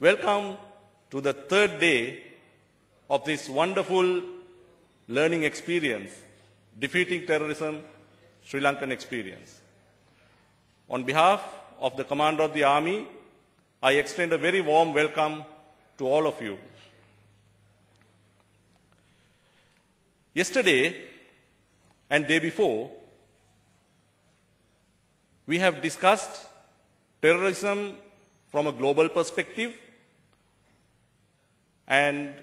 Welcome to the third day of this wonderful learning experience, Defeating Terrorism, Sri Lankan Experience. On behalf of the Commander of the Army, I extend a very warm welcome to all of you. Yesterday and day before, we have discussed terrorism from a global perspective and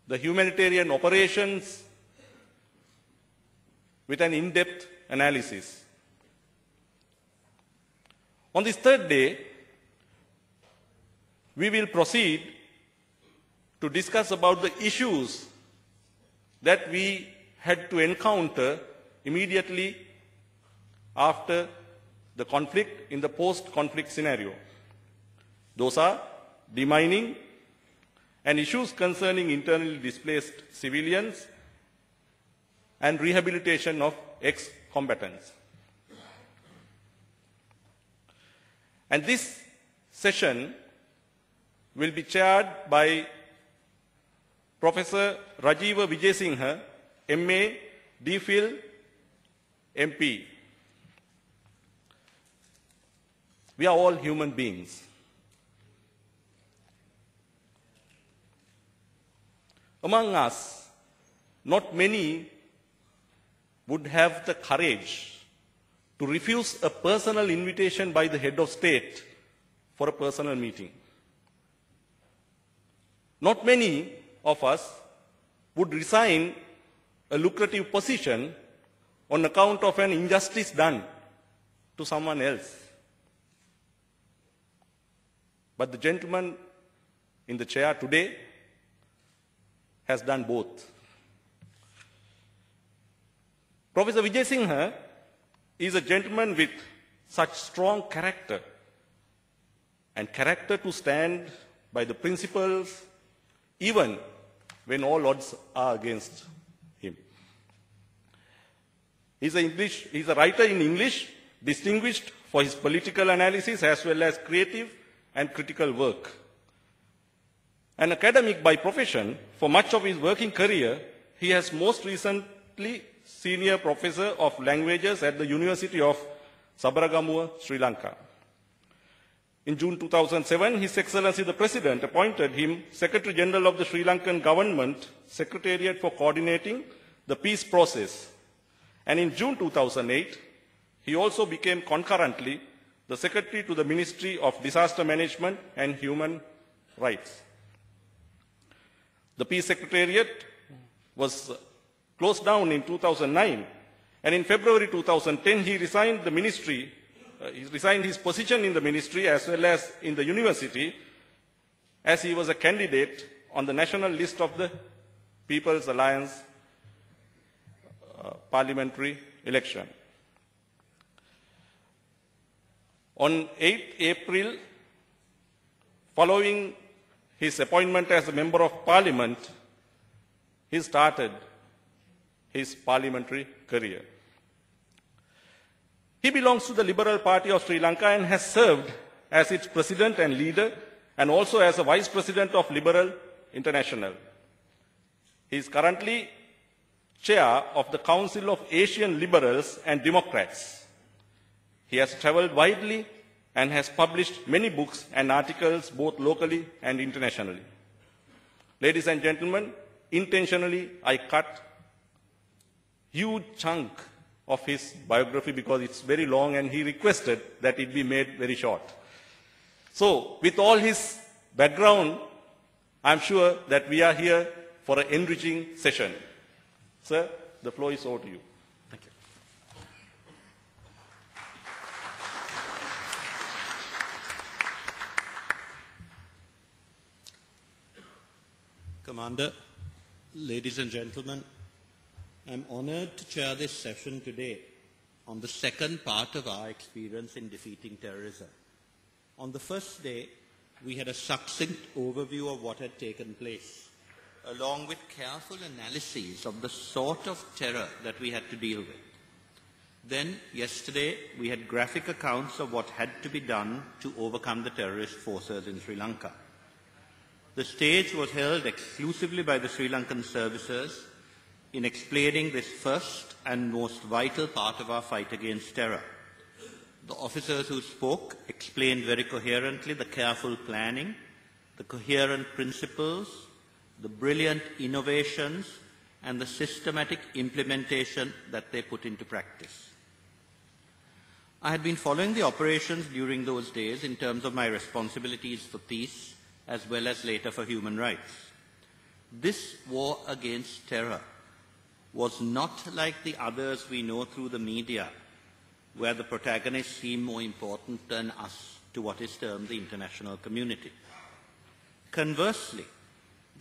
the humanitarian operations with an in-depth analysis. On this third day, we will proceed to discuss about the issues that we had to encounter immediately after the conflict in the post-conflict scenario. Those are demining and issues concerning internally displaced civilians and rehabilitation of ex-combatants. And this session will be chaired by Professor Rajiva Vijayasinghe, MA, DPhil, MP. We are all human beings. Among us, not many would have the courage to refuse a personal invitation by the head of state for a personal meeting. Not many of us would resign a lucrative position on account of an injustice done to someone else. But the gentleman in the chair today has done both. Professor Vijayasinghe is a gentleman with such strong character and character to stand by the principles even when all odds are against him. He's a writer in English, distinguished for his political analysis as well as creative and critical work. An academic by profession, for much of his working career, he has most recently senior professor of languages at the University of Sabaragamuwa, Sri Lanka. In June 2007, His Excellency the President appointed him Secretary General of the Sri Lankan Government Secretariat for coordinating the peace process. And in June 2008, he also became concurrently the Secretary to the Ministry of Disaster Management and Human Rights. The Peace Secretariat was closed down in 2009, and in February 2010, he resigned the ministry. He resigned his position in the ministry as well as in the university, as he was a candidate on the national list of the People's Alliance parliamentary election. On 8 April, following his appointment as a member of parliament, he started his parliamentary career. He belongs to the Liberal Party of Sri Lanka and has served as its president and leader and also as a vice president of Liberal International. He is currently chair of the Council of Asian Liberals and Democrats. He has traveled widely and has published many books and articles both locally and internationally. Ladies and gentlemen, intentionally I cut huge chunk of his biography because it's very long and he requested that it be made very short. So with all his background, I'm sure that we are here for an enriching session. Sir, the floor is over to you. Thank you. Commander, ladies and gentlemen, I'm honored to chair this session today on the second part of our experience in defeating terrorism. On the first day, we had a succinct overview of what had taken place, along with careful analyses of the sort of terror that we had to deal with. Then, yesterday, we had graphic accounts of what had to be done to overcome the terrorist forces in Sri Lanka. The stage was held exclusively by the Sri Lankan services in explaining this first and most vital part of our fight against terror. The officers who spoke explained very coherently the careful planning, the coherent principles, the brilliant innovations, and the systematic implementation that they put into practice. I had been following the operations during those days in terms of my responsibilities for peace as well as later for human rights. This war against terror was not like the others we know through the media, where the protagonists seem more important than us to what is termed the international community. Conversely,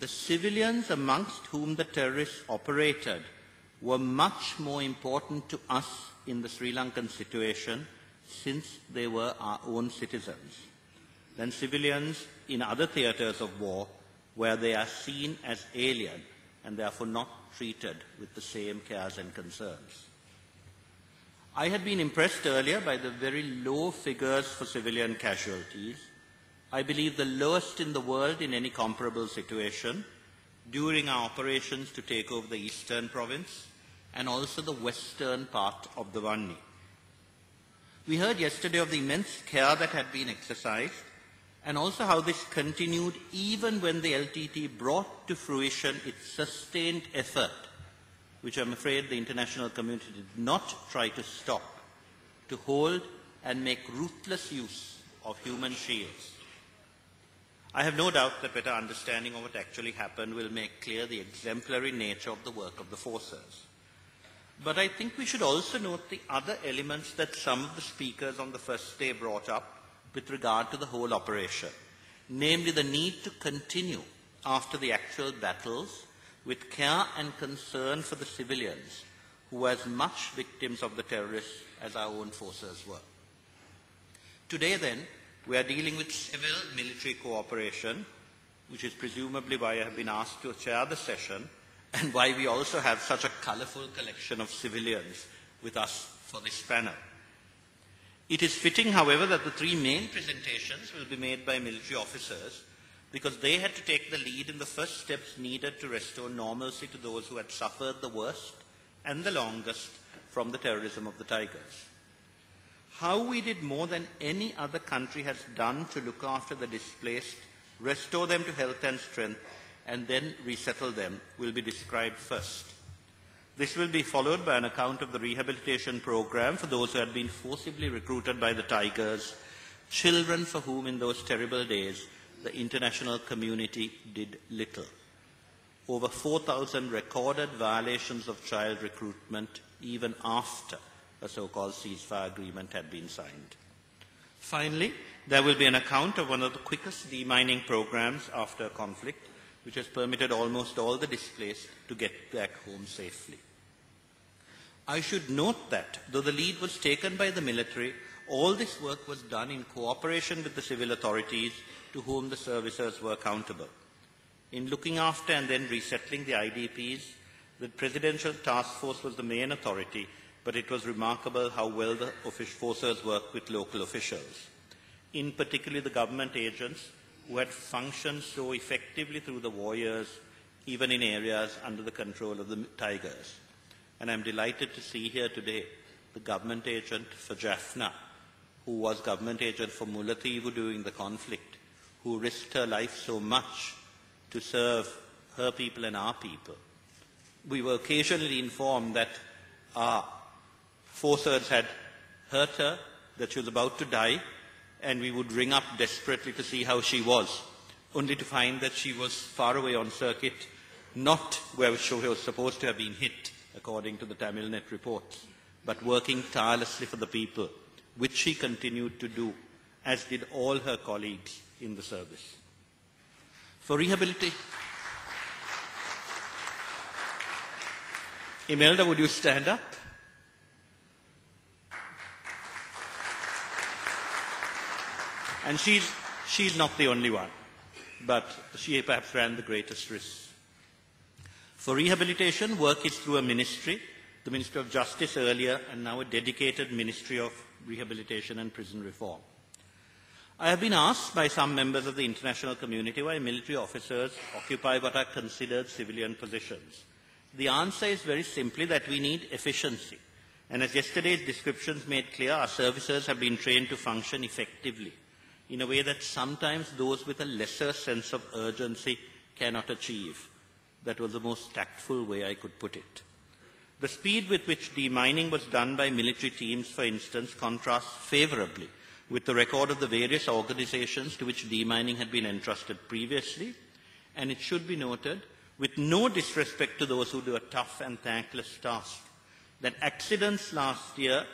the civilians amongst whom the terrorists operated were much more important to us in the Sri Lankan situation, since they were our own citizens, than civilians in other theatres of war where they are seen as alien and therefore not treated with the same cares and concerns. I had been impressed earlier by the very low figures for civilian casualties, I believe the lowest in the world in any comparable situation, during our operations to take over the eastern province and also the western part of the Vanni. We heard yesterday of the immense care that had been exercised and also how this continued even when the LTT brought to fruition its sustained effort, which I'm afraid the international community did not try to stop, to hold and make ruthless use of human shields. I have no doubt that better understanding of what actually happened will make clear the exemplary nature of the work of the forces. But I think we should also note the other elements that some of the speakers on the first day brought up with regard to the whole operation, namely the need to continue after the actual battles with care and concern for the civilians who were as much victims of the terrorists as our own forces were. Today then, we are dealing with civil-military cooperation, which is presumably why I have been asked to chair the session and why we also have such a colourful collection of civilians with us for this panel. It is fitting, however, that the three main presentations will be made by military officers because they had to take the lead in the first steps needed to restore normalcy to those who had suffered the worst and the longest from the terrorism of the Tigers. How we did more than any other country has done to look after the displaced, restore them to health and strength, and then resettle them will be described first. This will be followed by an account of the rehabilitation program for those who had been forcibly recruited by the Tigers, children for whom in those terrible days the international community did little. Over 4,000 recorded violations of child recruitment even after a so-called ceasefire agreement had been signed. Finally, there will be an account of one of the quickest demining programs after a conflict, which has permitted almost all the displaced to get back home safely. I should note that, though the lead was taken by the military, all this work was done in cooperation with the civil authorities to whom the services were accountable. In looking after and then resettling the IDPs, the Presidential Task Force was the main authority, but it was remarkable how well the forces worked with local officials, in particular the government agents who had functioned so effectively through the war years, even in areas under the control of the Tigers. And I'm delighted to see here today the government agent for Jaffna, who was government agent for Mullaitivu during the conflict, who risked her life so much to serve her people and our people. We were occasionally informed that our forces had hurt her, that she was about to die, and we would ring up desperately to see how she was, only to find that she was far away on circuit, not where she was supposed to have been hit, according to the Tamilnet reports, but working tirelessly for the people, which she continued to do, as did all her colleagues in the service. For rehabilitation, Imelda, would you stand up? And she's not the only one, but she perhaps ran the greatest risks. For rehabilitation, work is through a ministry, the Ministry of Justice earlier, and now a dedicated Ministry of Rehabilitation and Prison Reform. I have been asked by some members of the international community why military officers occupy what are considered civilian positions. The answer is very simply that we need efficiency. And as yesterday's descriptions made clear, our servicers have been trained to function effectively in a way that sometimes those with a lesser sense of urgency cannot achieve. That was the most tactful way I could put it. The speed with which demining was done by military teams, for instance, contrasts favorably with the record of the various organizations to which demining had been entrusted previously, and it should be noted, with no disrespect to those who do a tough and thankless task, that accidents last year,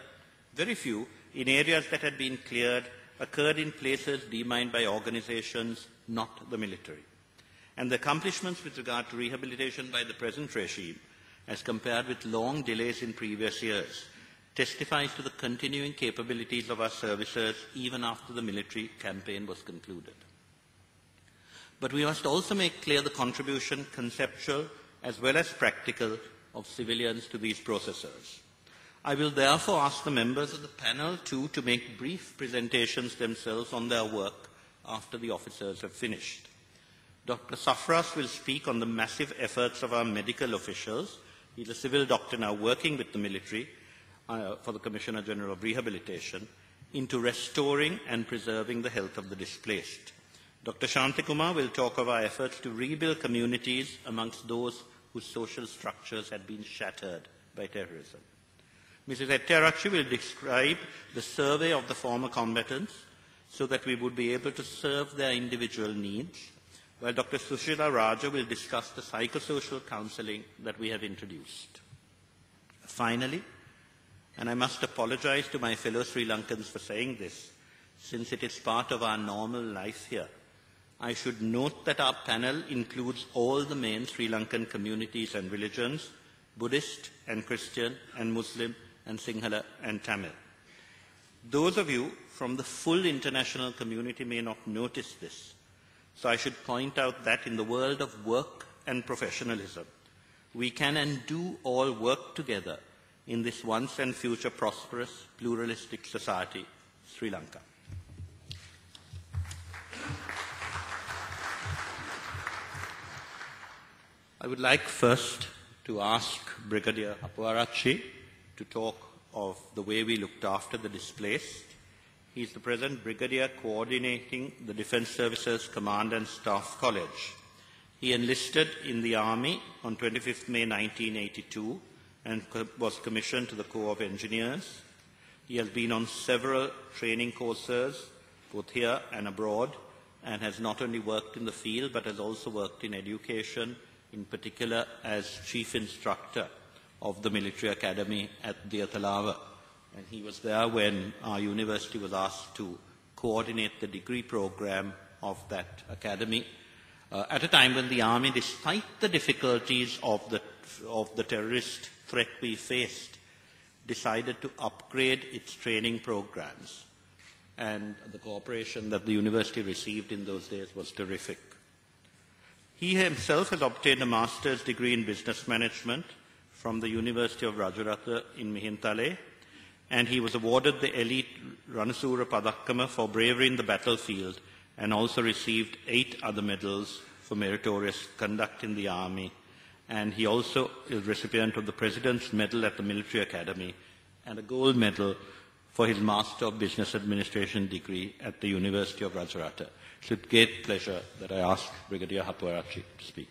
very few, in areas that had been cleared, occurred in places demined by organizations, not the military. And the accomplishments with regard to rehabilitation by the present regime, as compared with long delays in previous years, testifies to the continuing capabilities of our services even after the military campaign was concluded. But we must also make clear the contribution, conceptual as well as practical, of civilians to these processes. I will therefore ask the members of the panel too to make brief presentations themselves on their work after the officers have finished. Dr. Safras will speak on the massive efforts of our medical officials. He is a civil doctor now working with the military for the Commissioner General of Rehabilitation into restoring and preserving the health of the displaced. Dr. Shantikumar will talk of our efforts to rebuild communities amongst those whose social structures had been shattered by terrorism. Mrs. Karachi will describe the survey of the former combatants so that we would be able to serve their individual needs, while Dr. Sushila Raja will discuss the psychosocial counseling that we have introduced. Finally, and I must apologize to my fellow Sri Lankans for saying this, since it is part of our normal life here, I should note that our panel includes all the main Sri Lankan communities and religions, Buddhist and Christian and Muslim and Sinhala and Tamil. Those of you from the full international community may not notice this, so I should point out that in the world of work and professionalism, we can and do all work together in this once and future prosperous, pluralistic society, Sri Lanka. I would like first to ask Brigadier Karachi to talk of the way we looked after the displaced. He is the present Brigadier coordinating the Defence Services Command and Staff College. He enlisted in the Army on 25th May 1982 and was commissioned to the Corps of Engineers. He has been on several training courses, both here and abroad, and has not only worked in the field but has also worked in education, in particular as chief instructor of the military academy at Dear Talawa. And he was there when our university was asked to coordinate the degree program of that academy at a time when the Army, despite the difficulties of the terrorist threat we faced, decided to upgrade its training programs. And the cooperation that the university received in those days was terrific. He himself has obtained a master's degree in business management from the University of Rajarata in Mihintale, and he was awarded the Elite Ranasura Padakkama for bravery in the battlefield and also received 8 other medals for meritorious conduct in the Army. And he also is recipient of the President's Medal at the Military Academy and a gold medal for his Master of Business Administration degree at the University of Rajarata. It's with great pleasure that I ask Brigadier Karachi to speak.